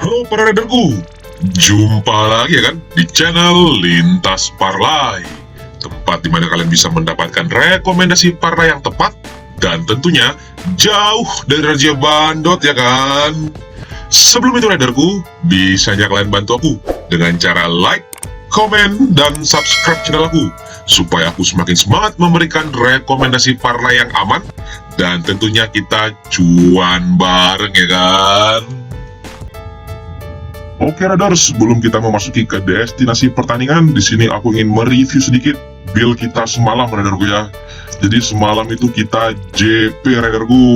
Halo para radarku, jumpa lagi ya kan di channel Lintas Parlay, tempat dimana kalian bisa mendapatkan rekomendasi parlay yang tepat dan tentunya jauh dari raja bandot ya kan. Sebelum itu radarku, bisa aja kalian bantu aku dengan cara like, komen, dan subscribe channel aku supaya aku semakin semangat memberikan rekomendasi parlay yang aman dan tentunya kita cuan bareng ya kan. Oke radar, sebelum kita memasuki ke destinasi pertandingan, di sini aku ingin mereview sedikit build kita semalam radarku ya. Jadi semalam itu kita JP radarku.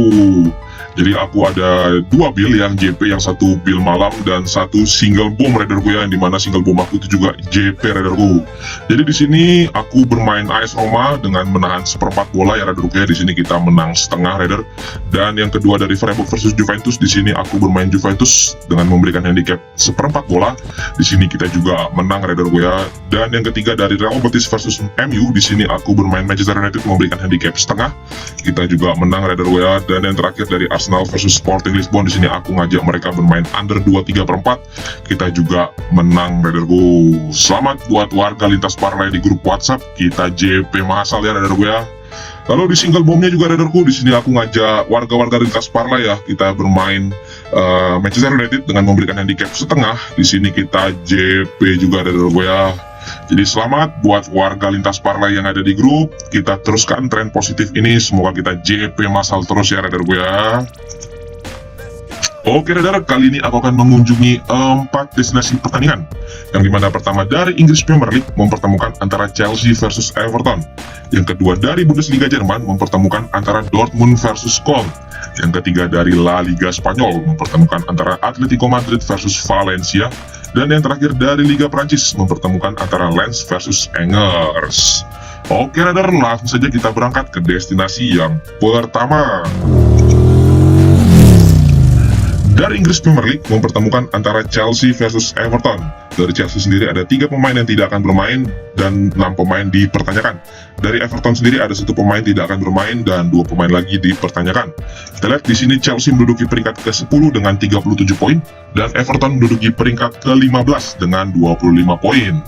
Jadi aku ada dua build, yang JP yang satu build malam dan satu single bomb radarku ya, yang dimana single bomb aku itu juga JP radarku. Jadi di sini aku bermain AS Roma dengan menahan seperempat bola ya radarku ya. Di sini kita menang setengah radar. Dan yang kedua dari Freiburg versus Juventus, di sini aku bermain Juventus dengan memberikan handicap seperempat bola. Di sini kita juga menang radarku ya. Dan yang ketiga dari Real Betis versus MU, di sini aku bermain Manchester United memberikan handicap setengah. Kita juga menang radarku ya. Dan yang terakhir dari Arsenal versus Sporting Lisbon, di sini aku ngajak mereka bermain under 2/3/4. Kita juga menang radarku. Selamat buat warga lintas parlay di grup WhatsApp, kita JP masal ya radarku ya. Lalu di single bomnya juga radarku, di sini aku ngajak warga-warga lintas parlay ya, kita bermain Manchester United dengan memberikan handicap setengah. Di sini kita JP juga radarku ya. Jadi selamat buat warga lintas parlay yang ada di grup. Kita teruskan tren positif ini, semoga kita JP masal terus ya radarku ya. Oke radar, kali ini aku akan mengunjungi 4 destinasi pertandingan. Yang dimana pertama dari Inggris Premier League mempertemukan antara Chelsea versus Everton. Yang kedua dari Bundesliga Jerman mempertemukan antara Dortmund versus Köln. Yang ketiga dari La Liga Spanyol mempertemukan antara Atletico Madrid versus Valencia. Dan yang terakhir dari Liga Prancis mempertemukan antara Lens versus Angers. Oke radar, langsung saja kita berangkat ke destinasi yang pertama. Dari Inggris Premier League mempertemukan antara Chelsea versus Everton. Dari Chelsea sendiri ada 3 pemain yang tidak akan bermain dan 6 pemain dipertanyakan. Dari Everton sendiri ada 1 pemain tidak akan bermain dan 2 pemain lagi dipertanyakan. Kita lihat di sini Chelsea menduduki peringkat ke-10 dengan 37 poin dan Everton menduduki peringkat ke-15 dengan 25 poin.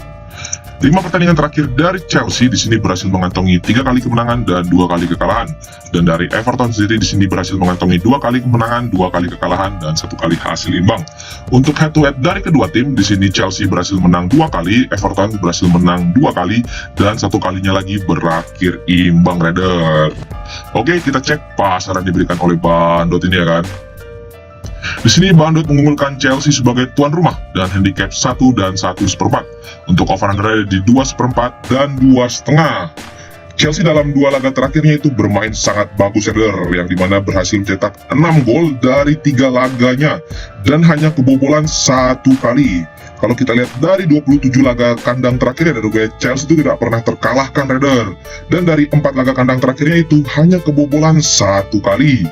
5 pertandingan terakhir dari Chelsea di sini berhasil mengantongi 3 kali kemenangan dan 2 kali kekalahan. Dan dari Everton sendiri di sini berhasil mengantongi 2 kali kemenangan, 2 kali kekalahan dan 1 kali hasil imbang. Untuk head to head dari kedua tim, di sini Chelsea berhasil menang 2 kali, Everton berhasil menang 2 kali dan 1 kalinya lagi berakhir imbang radar. Oke, kita cek pasaran diberikan oleh Bandot ini ya kan. Di sini Bandot mengunggulkan Chelsea sebagai tuan rumah dan handicap 1 dan 1/4. Untuk over under di 2/4 dan 2,5. Chelsea dalam 2 laga terakhirnya itu bermain sangat bagus yang dimana berhasil mencetak 6 gol dari 3 laganya dan hanya kebobolan 1 kali. Kalau kita lihat dari 27 laga kandang terakhirnya Chelsea itu tidak pernah terkalahkan radar. Dan dari 4 laga kandang terakhirnya itu hanya kebobolan 1 kali.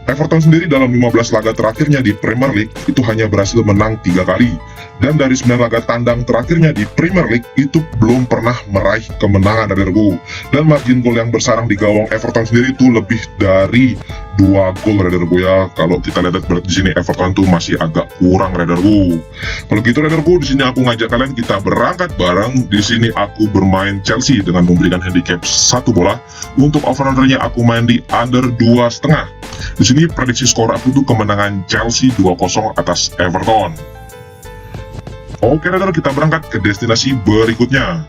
Everton sendiri dalam 15 laga terakhirnya di Premier League itu hanya berhasil menang 3 kali. Dan dari 9 laga tandang terakhirnya di Premier League itu belum pernah meraih kemenangan radarku. Dan margin gol yang bersarang di gawang Everton sendiri itu lebih dari 2 gol radarku ya. Kalau kita lihat berarti di sini Everton tuh masih agak kurang radarku. Kalau gitu radarku, di sini aku ngajak kalian kita berangkat bareng. Di sini aku bermain Chelsea dengan memberikan handicap 1 bola. Untuk over-undernya aku main di under 2,5. Di sini prediksi skor aku tuh kemenangan Chelsea 2-0 atas Everton. Oke radar, kita berangkat ke destinasi berikutnya.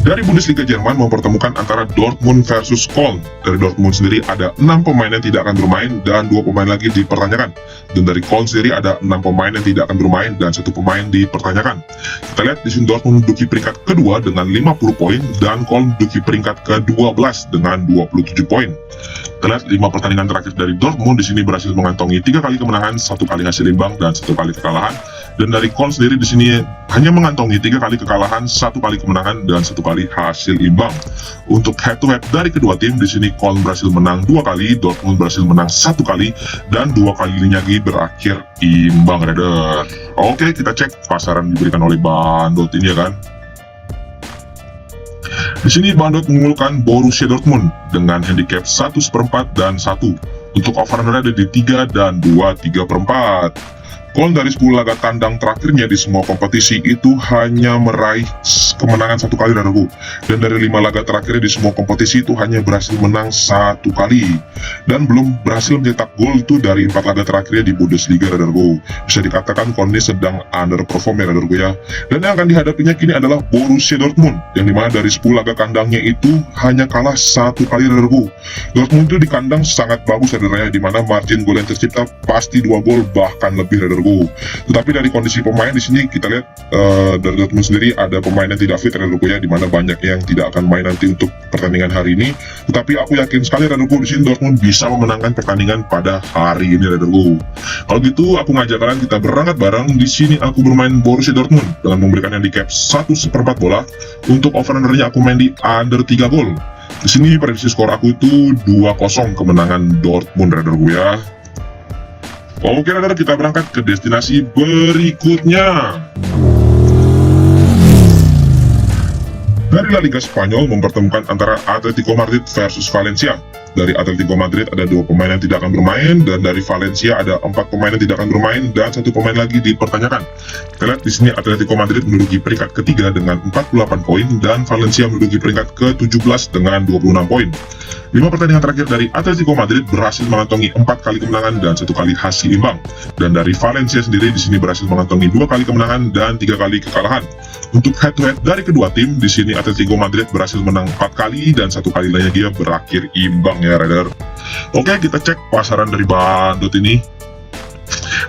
Dari Bundesliga Jerman mempertemukan antara Dortmund versus Köln. Dari Dortmund sendiri ada 6 pemain yang tidak akan bermain dan 2 pemain lagi dipertanyakan. Dan dari Köln sendiri ada 6 pemain yang tidak akan bermain dan 1 pemain dipertanyakan. Kita lihat di sini Dortmund menduduki peringkat kedua dengan 50 poin dan Köln menduduki peringkat ke-12 dengan 27 poin. Kita lihat 5 pertandingan terakhir dari Dortmund di sini berhasil mengantongi 3 kali kemenangan, 1 kali hasil imbang dan 1 kali kekalahan. Dan dari Köln sendiri di sini hanya mengantongi 3 kali kekalahan, 1 kali kemenangan dan 1 kali hasil imbang. Untuk head to head dari kedua tim, di sini Köln berhasil menang 2 kali, Dortmund berhasil menang 1 kali dan 2 kalinya lagi berakhir imbang radar. Oke, kita cek pasaran diberikan oleh Bandot ini ya kan. Di sini Bandot mengunggulkan Borussia Dortmund dengan handicap 1/4 dan 1. Untuk over-undernya ada di 3 dan 2/3. Gol dari 10 laga tandang terakhirnya di semua kompetisi itu hanya meraih kemenangan 1 kali, saudaraku. Dan dari 5 laga terakhirnya di semua kompetisi itu hanya berhasil menang 1 kali. Dan belum berhasil mencetak gol itu dari 4 laga terakhirnya di Bundesliga, saudaraku. Bisa dikatakan kalau ini sedang underperform ya, saudaraku ya. Dan yang akan dihadapinya kini adalah Borussia Dortmund, yang dimana dari 10 laga kandangnya itu hanya kalah 1 kali, saudaraku. Dortmund itu di kandang sangat bagus, saudara ya, dimana margin gol yang tercipta pasti 2 gol bahkan lebih, saudaraku. Tetapi dari kondisi pemain di sini kita lihat dari Dortmund sendiri ada pemain yang tidak fit, saudaraku ya, dimana banyak yang tidak akan main nanti untuk pertandingan hari ini. Tetapi aku yakin sekali, saudaraku, di sini Dortmund bisa memenangkan pertandingan pada hari ini, saudaraku. Kalau gitu aku ngajak kalian kita berangkat bareng. Di sini aku bermain Borussia Dortmund dengan memberikan handicap 1/4 bola. Untuk over-undernya aku main di under 3 gol. Di sini prediksi skor aku itu 2-0 kemenangan Dortmund, saudaraku ya. Oke, saudara, kita berangkat ke destinasi berikutnya. Dari La Liga Spanyol mempertemukan antara Atletico Madrid versus Valencia. Dari Atletico Madrid ada 2 pemain yang tidak akan bermain, dan dari Valencia ada 4 pemain yang tidak akan bermain, dan 1 pemain lagi dipertanyakan. Kita lihat di sini Atletico Madrid menduduki peringkat ketiga dengan 48 poin, dan Valencia menduduki peringkat ke-17 dengan 26 poin. 5 pertandingan terakhir dari Atletico Madrid berhasil mengantongi 4 kali kemenangan dan 1 kali hasil imbang. Dan dari Valencia sendiri di sini berhasil mengantongi 2 kali kemenangan dan 3 kali kekalahan. Untuk head-to-head dari kedua tim, di sini Atletico Madrid berhasil menang 4 kali dan 1 kali lainnya dia berakhir imbang ya, Raider. Oke, kita cek pasaran dari Bandot ini.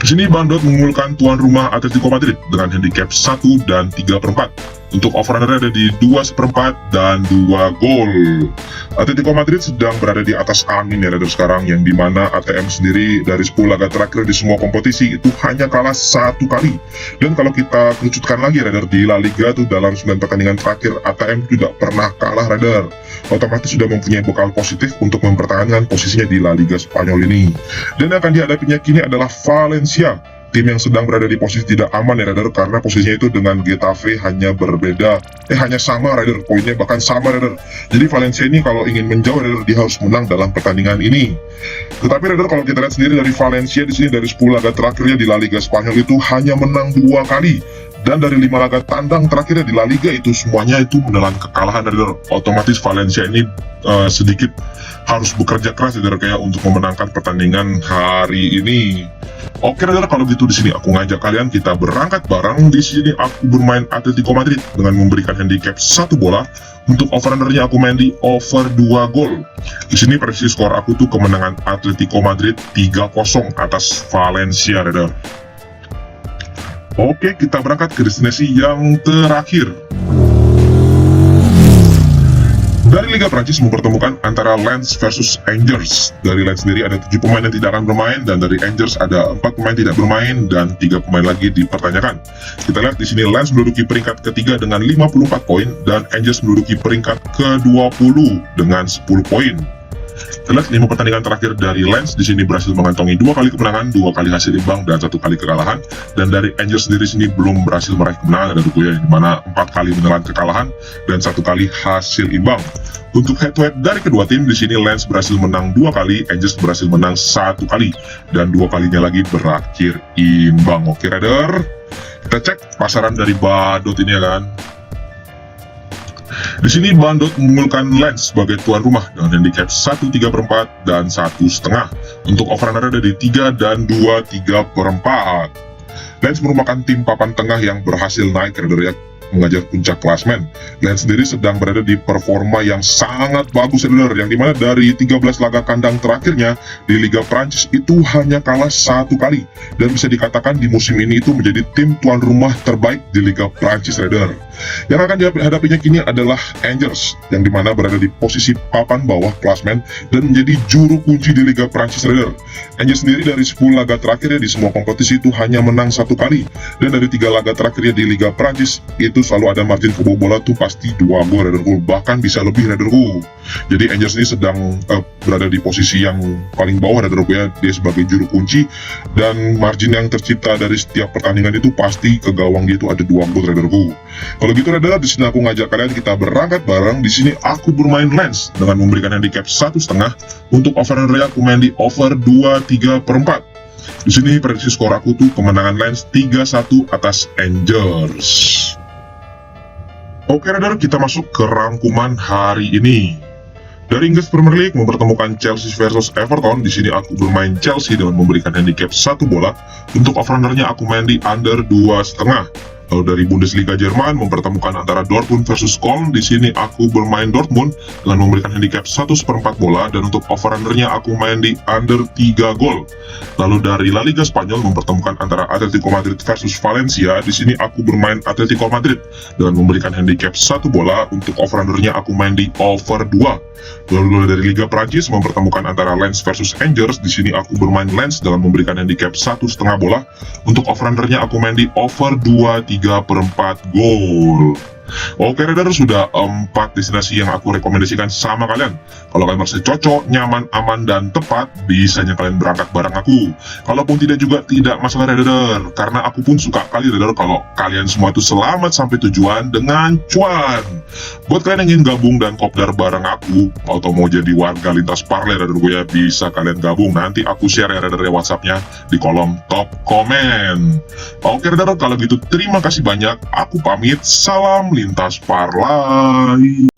Di sini Bandot mengunggulkan tuan rumah Atletico Madrid dengan handicap 1 dan 3/4. Untuk over-under ada di 2/4 dan 2 gol. Atletico Madrid sedang berada di atas angin ya, Raider, sekarang, yang dimana ATM sendiri dari 10 laga terakhir di semua kompetisi itu hanya kalah 1 kali. Dan kalau kita kerucutkan lagi, Raider, di La Liga tuh dalam 9 pertandingan terakhir ATM tidak pernah kalah, Raider. Otomatis sudah mempunyai bekal positif untuk mempertahankan posisinya di La Liga Spanyol ini. Dan yang akan dihadapinya kini adalah Valencia, tim yang sedang berada di posisi tidak aman ya, Raider, karena posisinya itu dengan Getafe hanya sama, Raider, poinnya bahkan sama, Raider. Jadi Valencia ini kalau ingin menjauh, Raider, dia harus menang dalam pertandingan ini. Tetapi, Raider, kalau kita lihat sendiri dari Valencia di sini dari 10 laga terakhirnya di La Liga Spanyol itu hanya menang 2 kali. Dan dari 5 laga tandang terakhirnya di La Liga itu semuanya itu menelan kekalahan, Raider. Otomatis Valencia ini sedikit harus bekerja keras, Raider, kayak untuk memenangkan pertandingan hari ini. Oke, Raider, kalau gitu di sini aku ngajak kalian kita berangkat bareng. Di sini aku bermain Atletico Madrid dengan memberikan handicap 1 bola. Untuk over-undernya aku main di over 2 gol. Di sini prediksi skor aku tuh kemenangan Atletico Madrid 3-0 atas Valencia, Raider. Oke, kita berangkat ke destinasi yang terakhir. Dari Liga Prancis mempertemukan antara Lens versus Angers. Dari Lens sendiri ada 7 pemain yang tidak akan bermain, dan dari Angers ada 4 pemain tidak bermain dan 3 pemain lagi dipertanyakan. Kita lihat di sini Lens menduduki peringkat ketiga dengan 54 poin, dan Angers menduduki peringkat ke-20 dengan 10 poin. Kita lihat 5 pertandingan terakhir dari Lens di sini berhasil mengantongi 2 kali kemenangan, 2 kali hasil imbang, dan 1 kali kekalahan. Dan dari Angers sendiri sini belum berhasil meraih kemenangan, ada ya, di mana 4 kali menelan kekalahan dan 1 kali hasil imbang. Untuk head-to-head dari kedua tim di sini Lens berhasil menang 2 kali, Angers berhasil menang 1 kali, dan 2 kalinya lagi berakhir imbang. Oke, Raider, kita cek pasaran dari Bandot ini ya kan. Di sini Bandot mengunggulkan Lens sebagai tuan rumah dengan handicap 1/3 dan 1,5. Untuk over-under ada di 3 dan 2/3. Lens merupakan tim papan tengah yang berhasil naik, Raider, ya, mengajar puncak klasmen. Lens sendiri sedang berada di performa yang sangat bagus, Raider, yang dimana dari 13 laga kandang terakhirnya di Liga Prancis itu hanya kalah 1 kali, dan bisa dikatakan di musim ini itu menjadi tim tuan rumah terbaik di Liga Prancis, Raider. Yang akan dihadapinya kini adalah Angers, yang dimana berada di posisi papan bawah klasmen dan menjadi juru kunci di Liga Prancis, Raider. Angers sendiri dari 10 laga terakhirnya di semua kompetisi itu hanya menang 1 kali, dan dari 3 laga terakhirnya di Liga Prancis itu itu selalu ada margin kebobolan tuh pasti 2 gol Raiderku, bahkan bisa lebih Raiderku. Jadi Angels ini sedang berada di posisi yang paling bawah Raiderku ya, dia sebagai juru kunci, dan margin yang tercipta dari setiap pertandingan itu pasti ke gawang dia itu ada 2 gol Raiderku. Kalau gitu Raider, di sini aku ngajak kalian kita berangkat bareng. Di sini aku bermain lens dengan memberikan handicap 1,5. Untuk over undernya aku main di over 2,3/4. Di sini prediksi skor aku tuh kemenangan Lions 3-1 atas Angels. Oke Raider, kita masuk ke rangkuman hari ini. Dari Inggris Premier League mempertemukan Chelsea versus Everton. Di sini aku bermain Chelsea dengan memberikan handicap 1 bola. Untuk over undernya aku main di under 2,5. Lalu dari Bundesliga Jerman mempertemukan antara Dortmund versus Köln. Di sini aku bermain Dortmund dengan memberikan handicap 1/4 bola, dan untuk over undernya aku main di under 3 gol. Lalu dari La Liga Spanyol mempertemukan antara Atletico Madrid versus Valencia. Di sini aku bermain Atletico Madrid dengan memberikan handicap 1 bola. Untuk over undernya aku main di over 2. Lalu dari Liga Prancis mempertemukan antara Lens versus Angers. Di sini aku bermain Lens dengan memberikan handicap 1,5 bola. Untuk over undernya aku main di over 2,3/4 gol. Oke Raider, sudah 4 destinasi yang aku rekomendasikan sama kalian. Kalau kalian merasa cocok, nyaman, aman, dan tepat, bisanya kalian berangkat bareng aku. Kalaupun tidak juga tidak masalah Raider, karena aku pun suka kali Raider kalau kalian semua itu selamat sampai tujuan dengan cuan. Buat kalian yang ingin gabung dan kopdar bareng aku, atau mau jadi warga lintas parlay Raider gue ya, bisa kalian gabung. Nanti aku share ya Raider ya WhatsAppnya di kolom top komen. Oke Raider, kalau gitu terima kasih banyak. Aku pamit, salam lintas parlay.